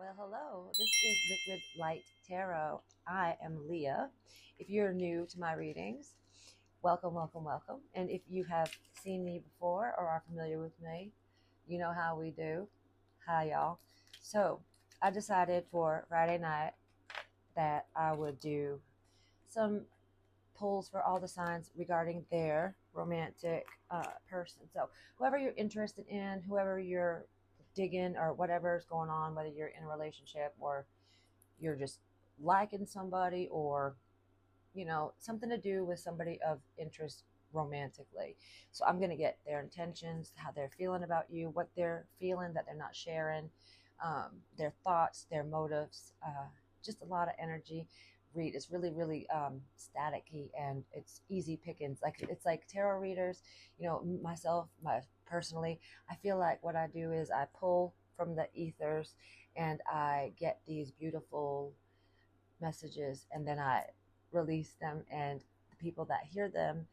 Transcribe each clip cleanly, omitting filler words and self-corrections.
Well, hello. This is Liquid Light Tarot. I am Leah. If you're new to my readings, welcome, welcome, welcome. And if you have seen me before or are familiar with me, you know how we do. Hi, y'all. So, I decided for Friday night that I would do some pulls for all the signs regarding their romantic person. So, whoever you're interested in, whoever you're digging, or whatever's going on, whether you're in a relationship or you're just liking somebody, or something to do with somebody of interest romantically. So I'm going to get their intentions, how they're feeling about you, what they're feeling that they're not sharing, their thoughts, their motives, just a lot of energy. Read it's really, really staticky, and it's easy pickings. Like, it's like tarot readers, myself, my personally, I feel like what I do is I pull from the ethers, and I get these beautiful messages, and then I release them, and the people that hear them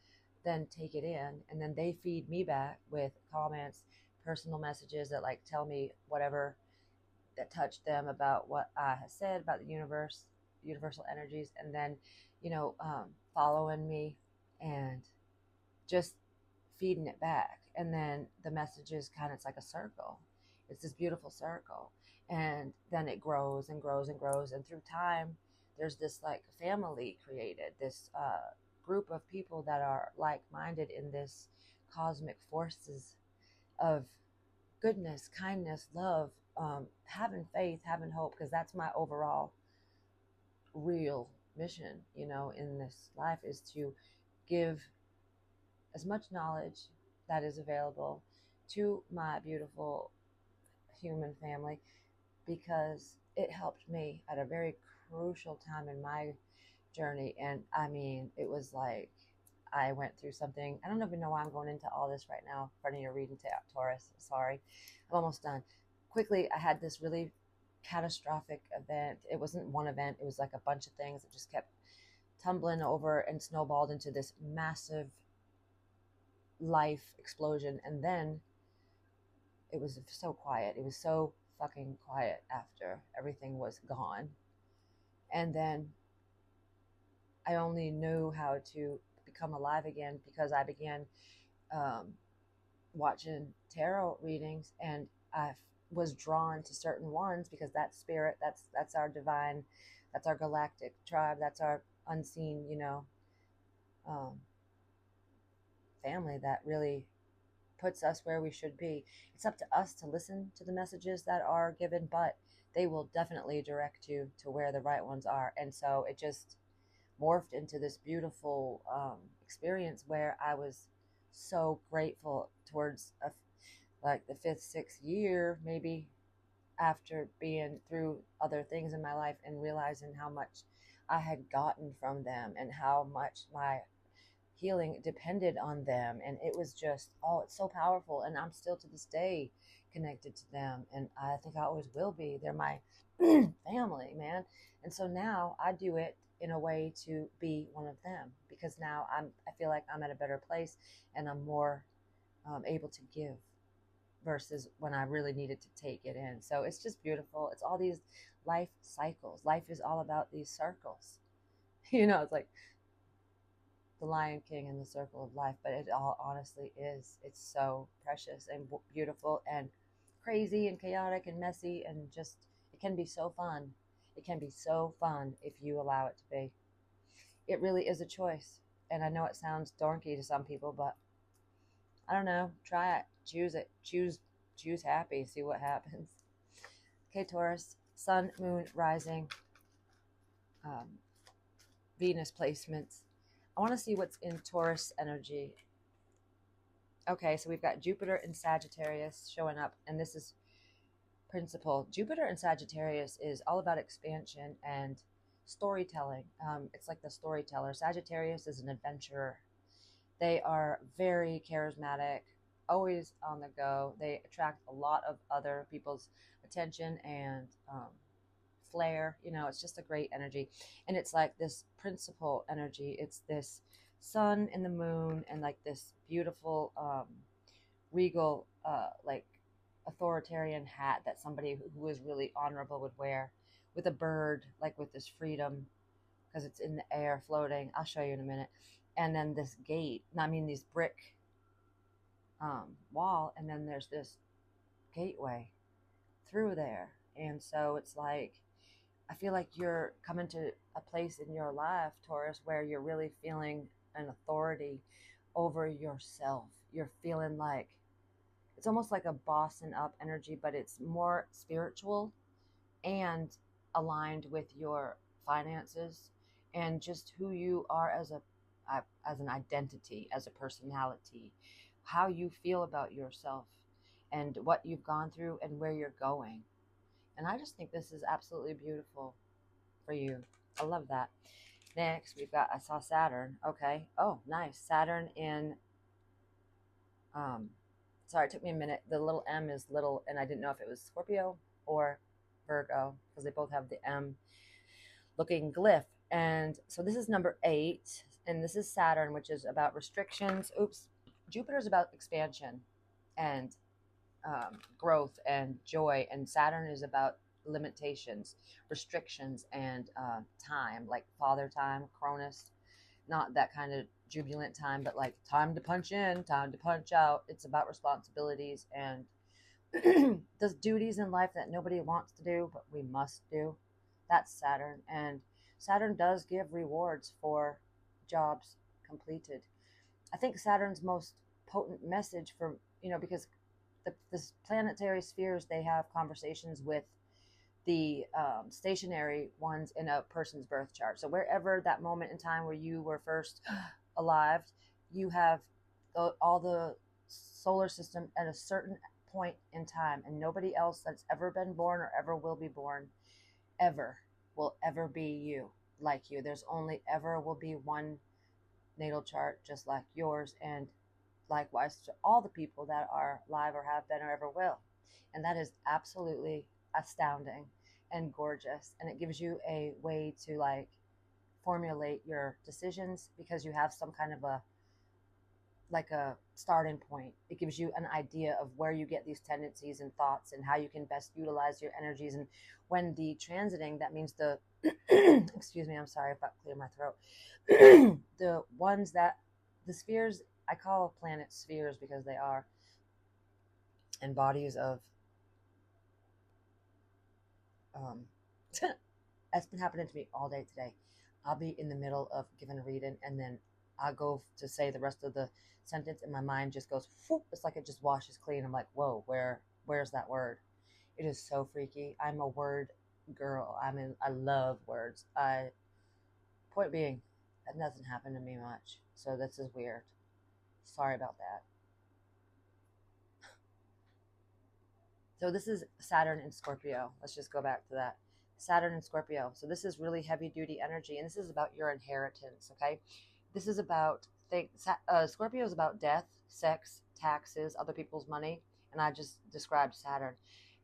then take it in, and then they feed me back with comments, personal messages that like tell me whatever that touched them about what I have said about the universe, universal energies, and then following me and just feeding it back. And then the messages kind of, it's like a circle. It's this beautiful circle. And then it grows and grows and grows. And through time, there's this like family created, this group of people that are like minded in this cosmic forces of goodness, kindness, love, having faith, having hope, because that's my overall real mission, in this life, is to give as much knowledge that is available to my beautiful human family, because it helped me at a very crucial time in my journey. And I mean, it was like I went through something. I don't even know why I'm going into all this right now in front of your reading, Taurus. Sorry, I'm almost done. Quickly, I had this really catastrophic event. It wasn't one event, it was like a bunch of things that just kept tumbling over and snowballed into this massive life explosion. And then it was so quiet. It was so fucking quiet after everything was gone. And then I only knew how to become alive again because I began um, watching tarot readings, and I was drawn to certain ones because that's spirit, that's our divine, that's our galactic tribe, that's our unseen, um, family that really puts us where we should be. It's up to us to listen to the messages that are given, but they will definitely direct you to where the right ones are. And so it just morphed into this beautiful experience where I was so grateful towards like the fifth, sixth year, maybe, after being through other things in my life and realizing how much I had gotten from them and how much my healing depended on them. And it was just, oh, it's so powerful. And I'm still to this day connected to them. And I think I always will be. They're my family, man. And so now I do it in a way to be one of them, because now I feel like I'm at a better place, and I'm more able to give versus when I really needed to take it in. So it's just beautiful. It's all these life cycles. Life is all about these circles. It's like the Lion King and the circle of life, but it all honestly is. It's so precious and beautiful and crazy and chaotic and messy, and just, it can be so fun. It can be so fun if you allow it to be. It really is a choice. And I know it sounds dorky to some people, but I don't know. Try it. Choose it. Choose happy. See what happens. Okay, Taurus. Sun, moon, rising, um, Venus placements. I want to see what's in Taurus energy. Okay, so we've got Jupiter and Sagittarius showing up, and this is principle. Jupiter and Sagittarius is all about expansion and storytelling. It's like the storyteller. Sagittarius is an adventurer. They are very charismatic, always on the go. They attract a lot of other people's attention and flair. It's just a great energy. And it's like this principle energy. It's this sun and the moon, and like this beautiful regal like authoritarian hat that somebody who is really honorable would wear, with a bird, like with this freedom, because it's in the air floating. I'll show you in a minute. And then this gate, I mean, these brick wall, and then there's this gateway through there. And so it's like, I feel like you're coming to a place in your life, Taurus, where you're really feeling an authority over yourself. You're feeling like it's almost like a bossing up energy, but it's more spiritual and aligned with your finances and just who you are as an identity, as a personality, how you feel about yourself and what you've gone through and where you're going. And I just think this is absolutely beautiful for you. I love that. Next, I saw Saturn. Okay. Oh, nice. Saturn in, sorry, it took me a minute. The little M is little, and I didn't know if it was Scorpio or Virgo because they both have the M looking glyph. And so this is number 8, and this is Saturn, which is about restrictions. Oops. Jupiter is about expansion and growth and joy, and Saturn is about limitations, restrictions, and time, like father time, Cronus, not that kind of jubilant time, but like time to punch in, time to punch out. It's about responsibilities and those duties in life that nobody wants to do, but we must do. That's Saturn. And Saturn does give rewards for jobs completed. I think Saturn's most potent message for, because the planetary spheres, they have conversations with the stationary ones in a person's birth chart. So wherever that moment in time where you were first alive, you have all the solar system at a certain point in time, and nobody else that's ever been born or ever will be born ever will ever be you, like you. There's only ever will be one natal chart just like yours, and likewise to all the people that are live or have been or ever will. And that is absolutely astounding and gorgeous, and it gives you a way to like formulate your decisions because you have some kind of a starting point. It gives you an idea of where you get these tendencies and thoughts and how you can best utilize your energies. And when the transiting, that means the excuse me, I'm sorry if I clear my throat. The ones that the spheres, I call planets spheres because they are, and bodies of that's been happening to me all day today. I'll be in the middle of giving a reading, and then I'll go to say the rest of the sentence, and my mind just goes, whoop, it's like it just washes clean. I'm like, whoa, where's that word? It is so freaky. I'm a word girl. I love words. Point being, that doesn't happen to me much, so this is weird. Sorry about that. So this is Saturn in Scorpio. Let's just go back to that. Saturn in Scorpio. So this is really heavy duty energy, and this is about your inheritance. Okay, this is about Scorpio is about death, sex, taxes, other people's money, and I just described Saturn,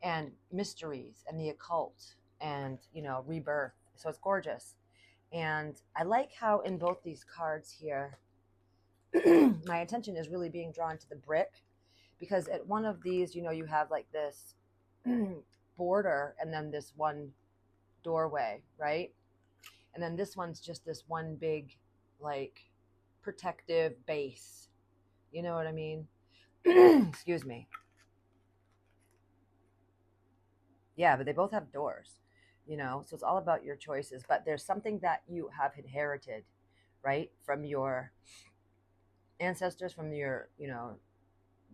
and mysteries and the occult, and rebirth. So it's gorgeous, and I like how in both these cards here, my attention is really being drawn to the brick, because at one of these, you have like this border and then this one doorway, right? And then this one's just this one big like protective base. You know what I mean? Excuse me. Yeah, but they both have doors, so it's all about your choices. But there's something that you have inherited, right, from your ancestors, from your,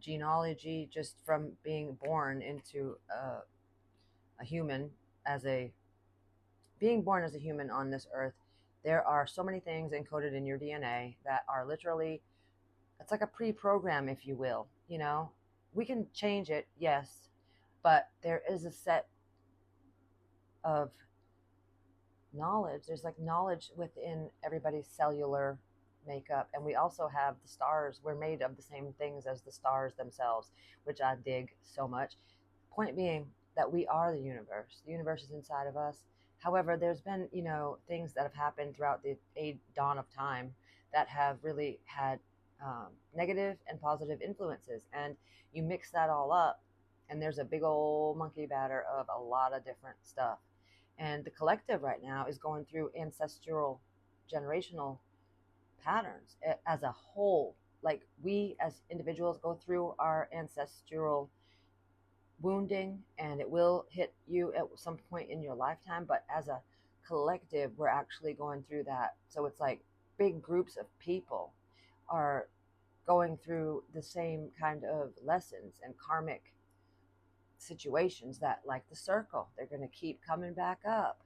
genealogy, just from being born into a human, being born as a human on this earth. There are so many things encoded in your DNA that are literally, it's like a pre-program, if you will. We can change it, yes, but there is a set of knowledge. There's like knowledge within everybody's cellular makeup, and we also have the stars. We're made of the same things as the stars themselves, which I dig so much. Point being that we are the universe. The universe is inside of us. However, there's been things that have happened throughout the dawn of time that have really had negative and positive influences, and you mix that all up, And there's a big old monkey batter of a lot of different stuff. And the collective right now is going through ancestral, generational patterns as a whole. Like we as individuals go through our ancestral wounding, and it will hit you at some point in your lifetime, but as a collective we're actually going through that. So it's like big groups of people are going through the same kind of lessons and karmic situations, that like the circle, they're going to keep coming back up.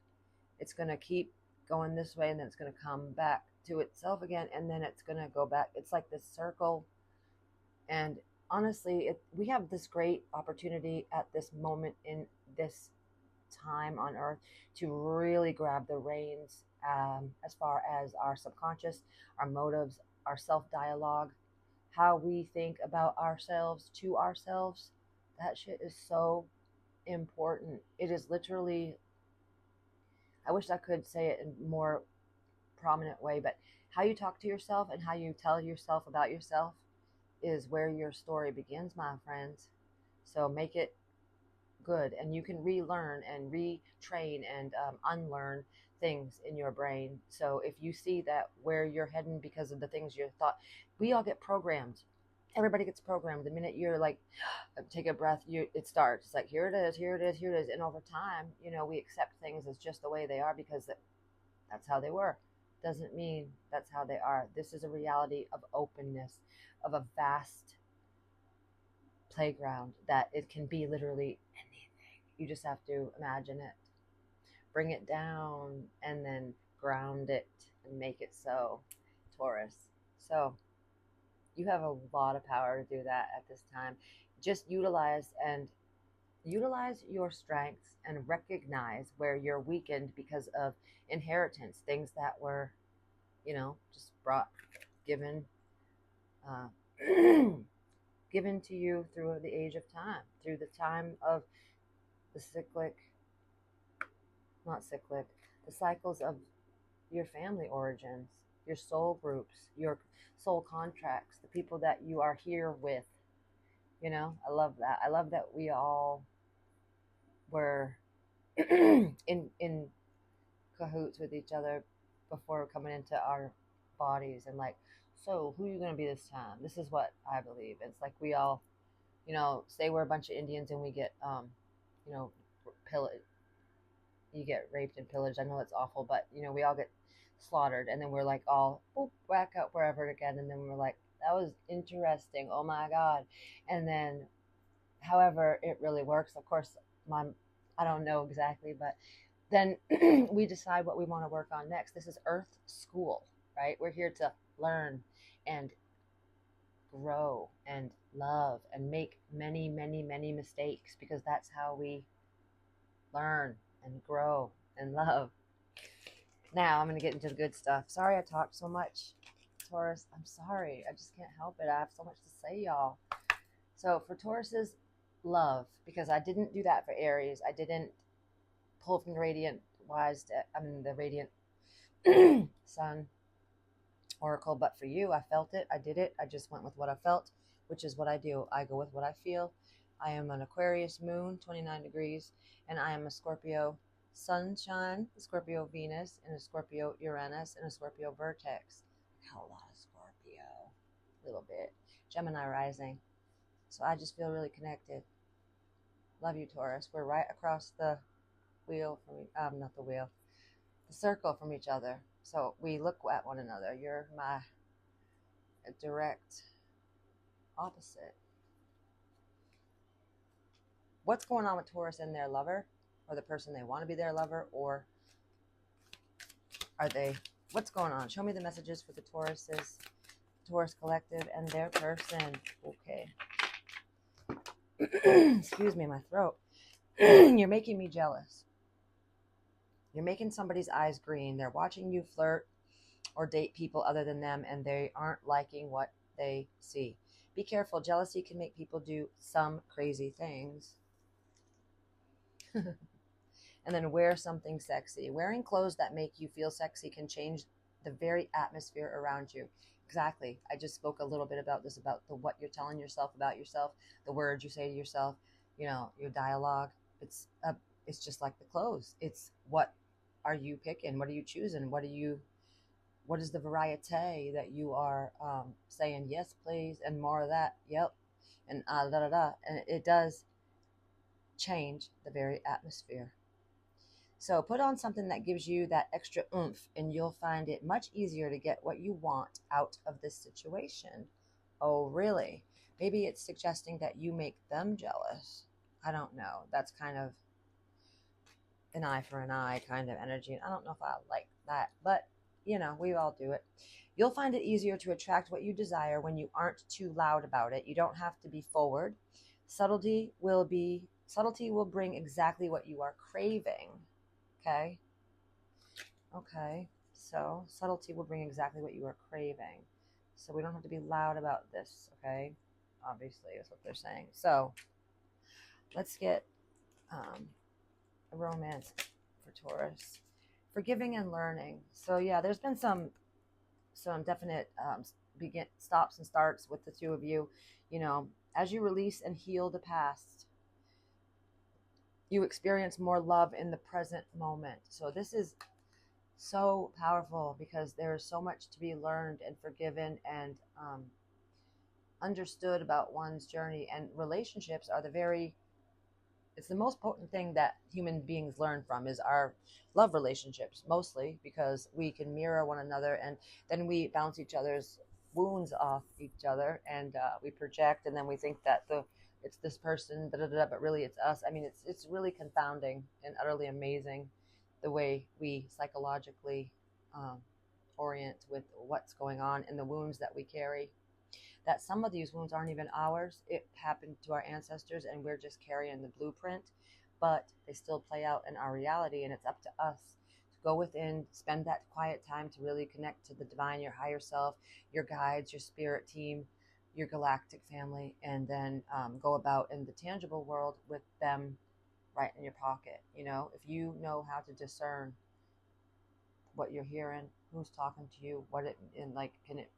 It's going to keep going this way, and then it's going to come back to itself again, and then it's going to go back. It's like this circle. And honestly, we have this great opportunity at this moment in this time on earth to really grab the reins, as far as our subconscious, our motives, our self-dialogue, how we think about ourselves to ourselves. That shit is so important. It is literally, I wish I could say it in a more prominent way, but how you talk to yourself and how you tell yourself about yourself is where your story begins, my friends. So make it good, and you can relearn and retrain and unlearn things in your brain. So if you see that where you're heading because of the things you thought, we all get programmed. Everybody gets programmed. The minute you're like, take a breath, it starts. It's like, here it is, here it is, here it is. And over time, we accept things as just the way they are because that's how they were. Doesn't mean that's how they are. This is a reality of openness, of a vast playground that it can be literally anything. You just have to imagine it, bring it down, and then ground it and make it so. Taurus. So you have a lot of power to do that at this time. Just utilize your strengths and recognize where you're weakened because of inheritance, things that were, just given, uh, given to you through the age of time, through the time of the the cycles of your family origins, your soul groups, your soul contracts, the people that you are here with. I love that. I love that we all were in cahoots with each other before coming into our bodies, and like, so who are you going to be this time? This is what I believe. It's like we all, say we're a bunch of Indians and we get pillaged. You get raped and pillaged. I know it's awful, but we all get slaughtered, and then we're like all boop, back up wherever again, and then we're like, that was interesting, oh my god. And then however it really works, of course, I don't know exactly, but then we decide what we want to work on next. This is Earth School, right? We're here to learn and grow and love and make many, many, many mistakes, because that's how we learn and grow and love. Now I'm going to get into the good stuff. Sorry I talked so much, Taurus. I'm sorry. I just can't help it. I have so much to say, y'all. So for Taurus's love, because I didn't do that for Aries. I didn't pull from the radiant the radiant sun oracle, but for you, I felt it. I did it. I just went with what I felt, which is what I do. I go with what I feel. I am an Aquarius moon, 29 degrees, and I am a Scorpio sunshine, a Scorpio Venus, and a Scorpio Uranus, and a Scorpio vertex. A lot of Scorpio, a little bit. Gemini rising. So I just feel really connected. Love you, Taurus. We're right across the wheel from not the wheel, the circle from each other. So we look at one another. You're my direct opposite. What's going on with Taurus and their lover, or the person they want to be their lover, or what's going on? Show me the messages for the Taurus collective and their person. Okay. Excuse me, my throat. You're making me jealous. You're making somebody's eyes green. They're watching you flirt or date people other than them, and they aren't liking what they see. Be careful. Jealousy can make people do some crazy things. And then wear something sexy. Wearing clothes that make you feel sexy can change the very atmosphere around you. Exactly. I just spoke a little bit about this, about what you're telling yourself about yourself, the words you say to yourself. your dialogue. It's just like the clothes. It's what are you picking? What are you choosing? What is the variety that you are saying yes, please, and more of that? Yep, and da da da, and it does change the very atmosphere. So put on something that gives you that extra oomph, and you'll find it much easier to get what you want out of this situation. Oh, really? Maybe it's suggesting that you make them jealous. I don't know. That's kind of an eye for an eye kind of energy. And I don't know if I like that, but we all do it. You'll find it easier to attract what you desire when you aren't too loud about it. You don't have to be forward. Subtlety will bring exactly what you are craving. Okay. Okay. So subtlety will bring exactly what you are craving. So we don't have to be loud about this. Okay. Obviously, is what they're saying. So let's get a romance for Taurus. Forgiving and learning. So yeah, there's been some definite stops and starts with the two of you. As you release and heal the past, you experience more love in the present moment. So this is so powerful because there's so much to be learned and forgiven and understood about one's journey. And relationships are it's the most potent thing that human beings learn from is our love relationships, mostly because we can mirror one another, and then we bounce each other's wounds off each other, and we project, and then we think that it's this person, da, da, da, but really it's us. I mean, it's really confounding and utterly amazing the way we psychologically orient with what's going on and the wounds that we carry, that some of these wounds aren't even ours. It happened to our ancestors and we're just carrying the blueprint, but they still play out in our reality, and it's up to us to go within, spend that quiet time to really connect to the divine, your higher self, your guides, your spirit team, your galactic family, and then go about in the tangible world with them right in your pocket. If you know how to discern what you're hearing, who's talking to you, what it, and like, can it,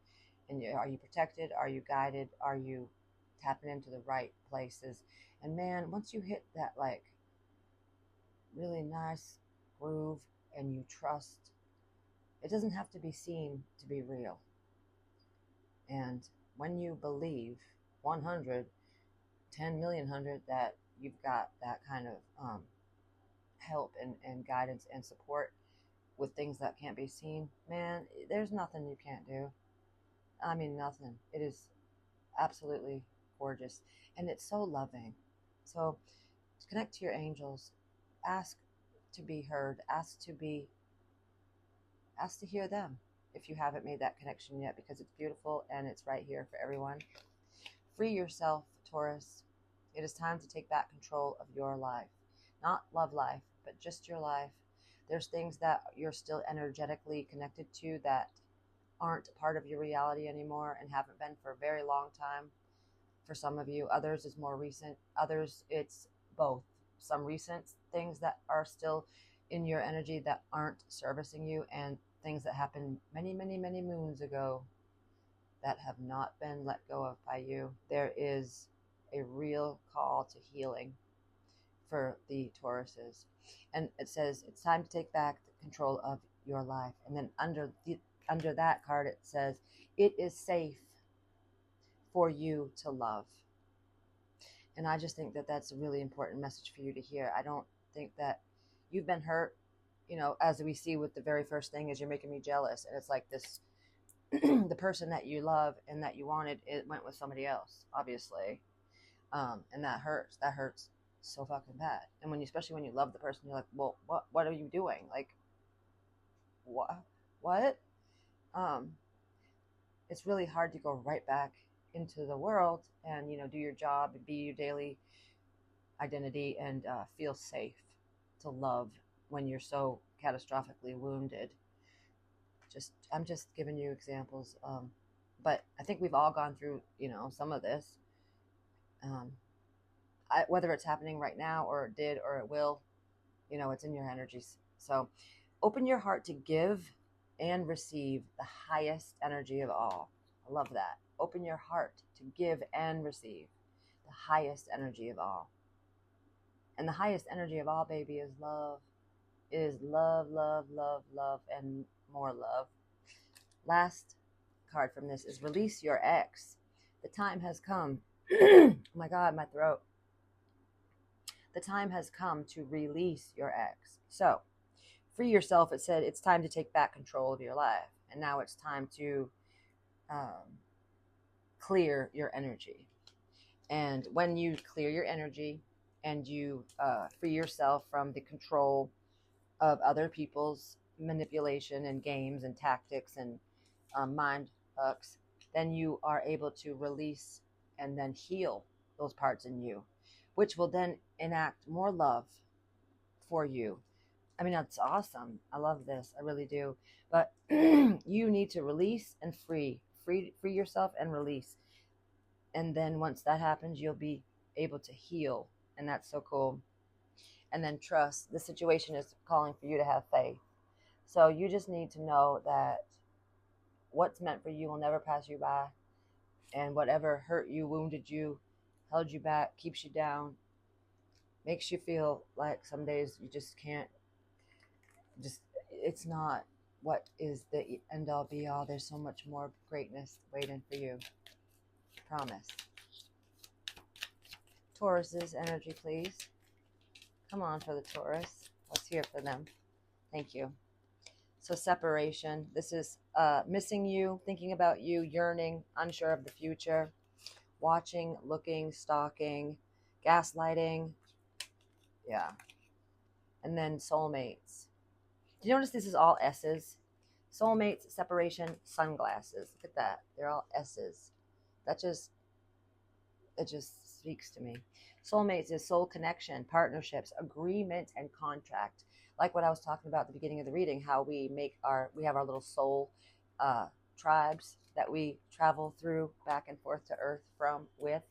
and are you protected? Are you guided? Are you tapping into the right places? And man, once you hit that like really nice groove and you trust, it doesn't have to be seen to be real. And when you believe 100, 10 million, 100 that you've got that kind of help and guidance and support with things that can't be seen, man, there's nothing you can't do. I mean, nothing. It is absolutely gorgeous, and it's so loving. So connect to your angels, ask to be heard, ask to hear them if you haven't made that connection yet, because it's beautiful and it's right here for everyone. Free yourself, Taurus. It is time to take back control of your life. Not love life, but just your life. There's things that you're still energetically connected to that aren't part of your reality anymore and haven't been for a very long time. For some of you, others is more recent. Others, it's both. Some recent things that are still in your energy that aren't servicing you, and things that happened many, many, many moons ago that have not been let go of by you. There is a real call to healing for the Tauruses. And it says it's time to take back the control of your life. And then under that card, it says it is safe for you to love. And I just think that that's a really important message for you to hear. I don't think that you've been hurt, as we see with the very first thing is you're making me jealous. And it's like this, the person that you love and that you wanted, it went with somebody else, obviously. And that hurts so fucking bad. And especially when you love the person, you're like, well, what are you doing? Like, what? It's really hard to go right back into the world and do your job and be your daily identity and feel safe to love when you're so catastrophically wounded. I'm just giving you examples, but I think we've all gone through some of this, whether it's happening right now or it did or it will, it's in your energies. So open your heart to give and receive the highest energy of all. I love that. Open your heart to give and receive the highest energy of all. And the highest energy of all, baby, is love. It is love, love, love, love, and more love. Last card from this is release your ex. The time has come. Oh my God, my throat. The time has come to release your ex. So, free yourself. It said it's time to take back control of your life. And now it's time to clear your energy. And when you clear your energy and you free yourself from the control of other people's manipulation and games and tactics and mind fucks, then you are able to release and then heal those parts in you, which will then enact more love for you. I mean, that's awesome. I love this. I really do. But you need to release and free yourself and release. And then once that happens, you'll be able to heal. And that's so cool. And then trust. The situation is calling for you to have faith. So you just need to know that what's meant for you will never pass you by. And whatever hurt you, wounded you, held you back, keeps you down, makes you feel like some days you just can't, it's not what is the end all be all. There's so much more greatness waiting for you. Promise. Taurus's energy, please. Come on for the Taurus. Let's hear for them. Thank you. So separation. This is missing you, thinking about you, yearning, unsure of the future, watching, looking, stalking, gaslighting. Yeah. And then soulmates. Do you notice this is all S's? Soulmates, separation, sunglasses. Look at that. They're all S's. It just speaks to me. Soulmates is soul connection, partnerships, agreement, and contract. Like what I was talking about at the beginning of the reading, how we have our little soul tribes that we travel through back and forth to Earth with.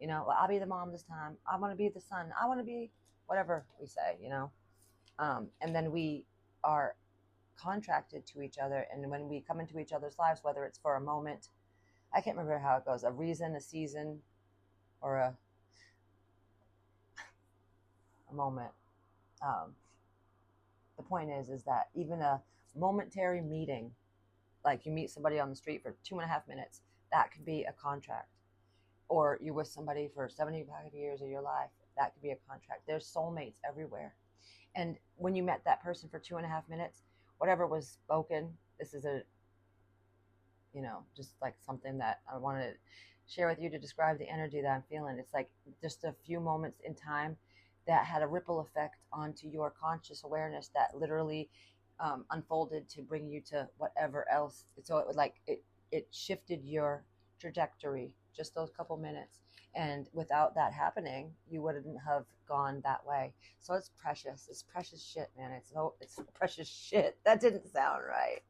You know, well, I'll be the mom this time. I want to be the son. I want to be whatever we say, you know. And then we are contracted to each other. And when we come into each other's lives, whether it's for a moment, I can't remember how it goes, a reason, a season, or a moment. The point is that even a momentary meeting, like you meet somebody on the street for 2.5 minutes, that could be a contract. Or you're with somebody for 75 years of your life, that could be a contract. There's soulmates everywhere. And when you met that person for 2.5 minutes, whatever was spoken, this is just like something that I wanted to share with you to describe the energy that I'm feeling. It's like just a few moments in time that had a ripple effect onto your conscious awareness that literally unfolded to bring you to whatever else. So it was like it shifted your trajectory, just those couple minutes. And without that happening, you wouldn't have gone that way. So it's precious. It's precious shit, man. It's precious shit. That didn't sound right.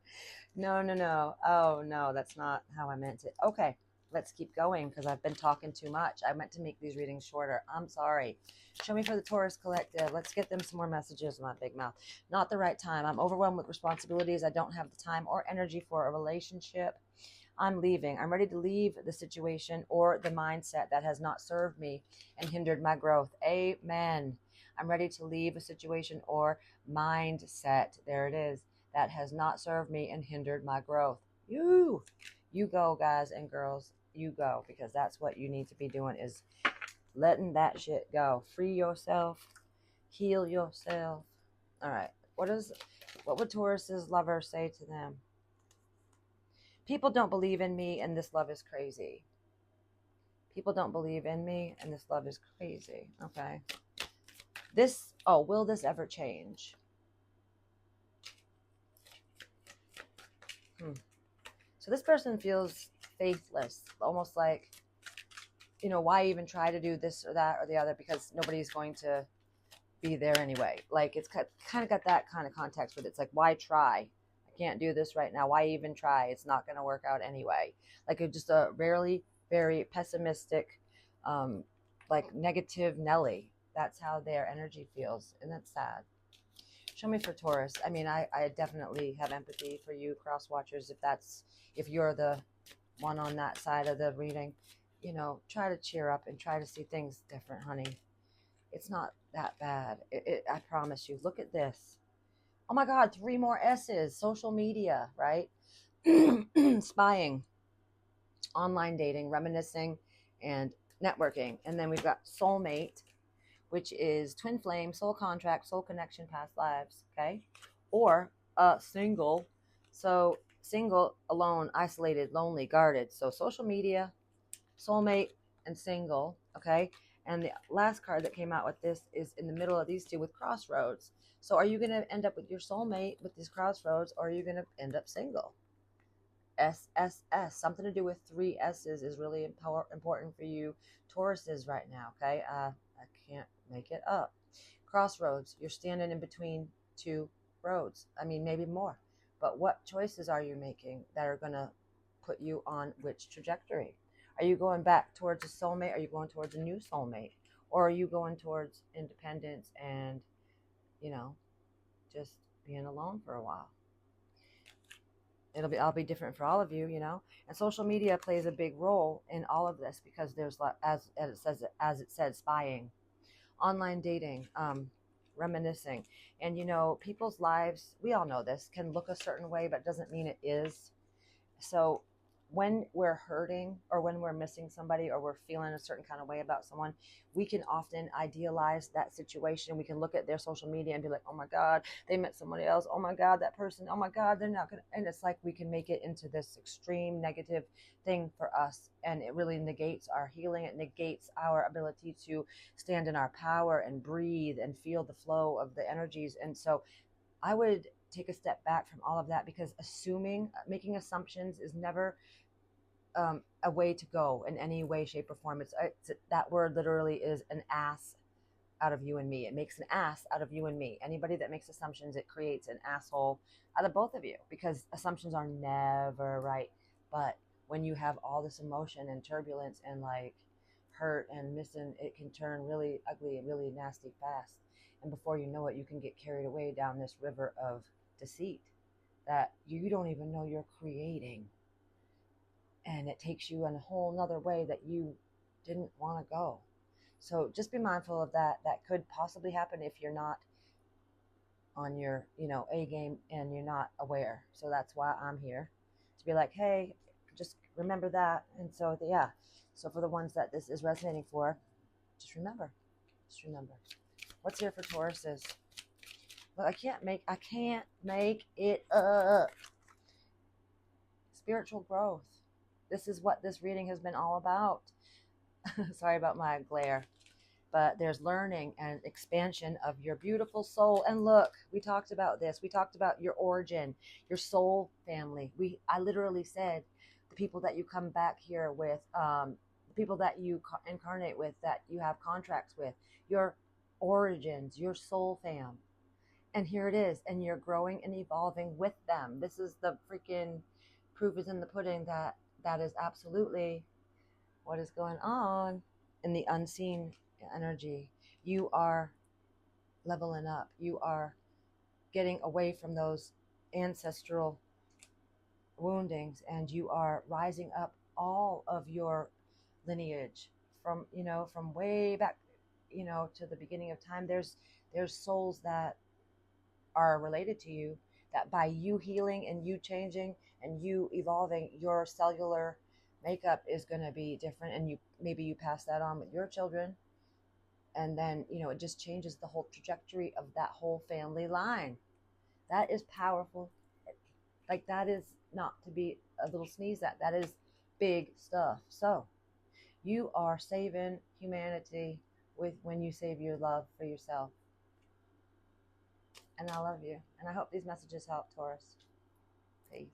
No. Oh, no, that's not how I meant it. Okay, let's keep going because I've been talking too much. I meant to make these readings shorter. I'm sorry. Show me for the Taurus Collective. Let's get them some more messages, my big mouth. Not the right time. I'm overwhelmed with responsibilities. I don't have the time or energy for a relationship. I'm leaving. I'm ready to leave the situation or the mindset that has not served me and hindered my growth. Amen. I'm ready to leave a situation or mindset. There it is. That has not served me and hindered my growth. You go, guys and girls. You go, because that's what you need to be doing, is letting that shit go. Free yourself. Heal yourself. All right. What would Taurus's lover say to them? People don't believe in me, and this love is crazy. People don't believe in me, and this love is crazy. Okay. Will this ever change? So this person feels faithless, almost like, why even try to do this or that or the other, because nobody's going to be there anyway. Like, it's kind of got that kind of context with it. It's like, why try? I can't do this right now. Why even try? It's not going to work out anyway. Like, just a very, very pessimistic, like negative Nelly. That's how their energy feels, and that's sad. Show me for Taurus. I mean, I definitely have empathy for you, cross watchers, if you're the one on that side of the reading. Try to cheer up and try to see things different, honey. It's not that bad. I promise you. Look at this. Oh my God, 3 more S's. Social media, right? Spying, online dating, reminiscing, and networking. And then we've got soulmate, which is twin flame, soul contract, soul connection, past lives. Okay. Or single. So single, alone, isolated, lonely, guarded. So social media, soulmate, and single. Okay. And the last card that came out with this is in the middle of these two with crossroads. So are you going to end up with your soulmate with these crossroads, or are you going to end up single? SSS, something to do with 3 S's is really important for you Tauruses right now. Okay. I can't make it up. Crossroads, you're standing in between 2 roads. I mean, maybe more. But what choices are you making that are going to put you on which trajectory? Are you going back towards a soulmate? Are you going towards a new soulmate? Or are you going towards independence and, you know, just being alone for a while? I'll be different for all of you, you know. And social media plays a big role in all of this because there's, as it said, spying, online dating, reminiscing, and you know, people's lives, we all know this, can look a certain way, but doesn't mean it is. So when we're hurting or when we're missing somebody or we're feeling a certain kind of way about someone, we can often idealize that situation. We can look at their social media and be like, oh my God, they met somebody else. Oh my God, that person. Oh my God, they're not going to. And it's like we can make it into this extreme negative thing for us. And it really negates our healing. It negates our ability to stand in our power and breathe and feel the flow of the energies. And so I would take a step back from all of that, because making assumptions is never a way to go in any way, shape, or form. That word literally is an ass out of you and me. It makes an ass out of you and me. Anybody that makes assumptions, it creates an asshole out of both of you, because assumptions are never right. But when you have all this emotion and turbulence and like hurt and missing, it can turn really ugly and really nasty fast. And before you know it, you can get carried away down this river of deceit that you don't even know you're creating. And it takes you in a whole nother way that you didn't want to go. So just be mindful of that. That could possibly happen if you're not on your, A game and you're not aware. So that's why I'm here to be like, hey, just remember that. And so, yeah. So for the ones that this is resonating for, just remember. What's here for Tauruses? Look, I can't make it up. Spiritual growth. This is what this reading has been all about. Sorry about my glare. But there's learning and expansion of your beautiful soul. And look, we talked about this. We talked about your origin, your soul family. I literally said the people that you come back here with, the people that you incarnate with, that you have contracts with, your origins, your soul fam. And here it is. And you're growing and evolving with them. This is the freaking proof is in the pudding that is absolutely what is going on in the unseen energy. You are leveling up. You are getting away from those ancestral woundings, and you are rising up all of your lineage from way back, to the beginning of time. There's souls that are related to you, that by you healing and you changing and you evolving, your cellular makeup is going to be different, and you pass that on with your children, and then it just changes the whole trajectory of that whole family line. That is powerful. Like, that is not to be a little sneeze at. That is big stuff. So you are saving humanity when you save your love for yourself. And I love you. And I hope these messages help, Taurus. Peace.